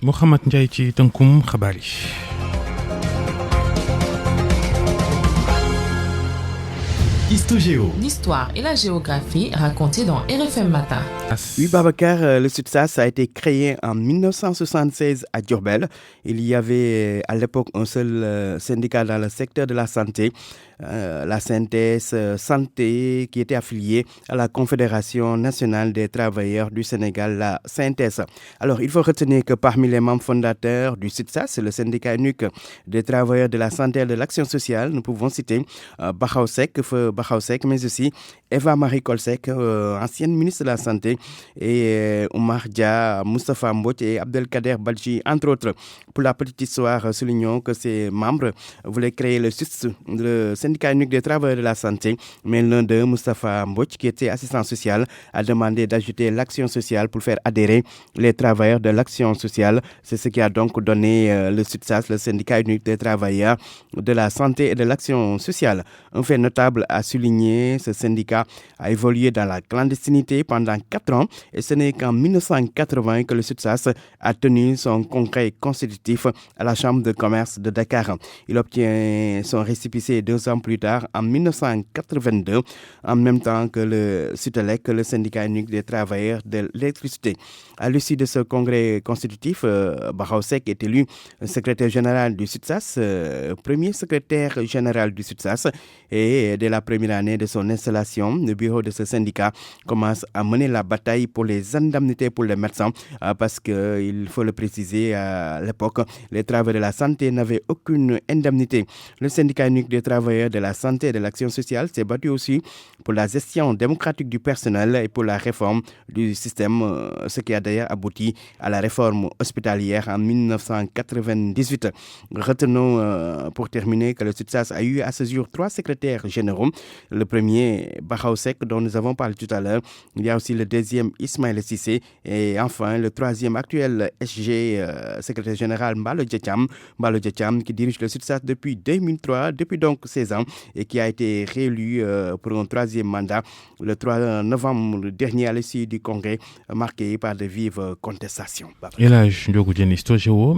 Mouhamed Ndiaye ci tënkum xabaar yi. Histogéo. L'histoire et la géographie racontées dans RFM Matin. Oui, Babacar, le SUTSAS a été créé en 1976 à Diourbel. Il y avait à l'époque un seul syndicat dans le secteur de la santé, la synthèse santé, qui était affiliée à la Confédération nationale des travailleurs du Sénégal, la synthèse. Alors, il faut retenir que parmi les membres fondateurs du SUTSAS, le syndicat unique des travailleurs de la santé et de l'action sociale, nous pouvons citer Bakhaw Seck, mais aussi Eva Marie Coll Seck, ancienne ministre de la Santé, et Oumar Dia, Moustapha Mbodj et Abdelkader Badji, entre autres. Pour la petite histoire, soulignons que ces membres voulaient créer le SUTS, le syndicat unique des travailleurs de la santé, mais l'un d'eux, Moustapha Mbodj, qui était assistant social, a demandé d'ajouter l'action sociale pour faire adhérer les travailleurs de l'action sociale. C'est ce qui a donc donné le SUTSAS, le syndicat unique des travailleurs de la santé et de l'action sociale. Un fait notable à souligner, ce syndicat a évolué dans la clandestinité pendant 4 ans et ce n'est qu'en 1980 que le SUTSAS a tenu son congrès constitutif à la Chambre de commerce de Dakar. Il obtient son récépissé 2 ans plus tard, en 1982, en même temps que le SUTELEC, le syndicat unique des travailleurs de l'électricité. À l'issue de ce congrès constitutif, Bakhaw Seck est élu secrétaire général du SUTSAS, premier secrétaire général du SUTSAS, et dès la première année de son installation, le bureau de ce syndicat commence à mener la bataille pour les indemnités pour les médecins, parce qu'il faut le préciser, à l'époque, les travailleurs de la santé n'avaient aucune indemnité. Le syndicat unique des travailleurs de la santé et de l'action sociale s'est battu aussi pour la gestion démocratique du personnel et pour la réforme du système, ce qui a d'ailleurs abouti à la réforme hospitalière en 1998. Retenons pour terminer que le SUTSAS a eu à ce jour 3 secrétaires généraux. Le premier, Bakhaw Seck, dont nous avons parlé tout à l'heure. Il y a aussi le deuxième, Ismaël Cissé. Et enfin, le troisième actuel SG, secrétaire général Mballo Dia Thiam, qui dirige le SUTSAS depuis 2003, depuis donc 16 ans, et qui a été réélu pour un 3e mandat le 3 novembre dernier à l'issue du congrès marqué par de vives contestations. El Hadj Ndiogou Diène, Histogéo.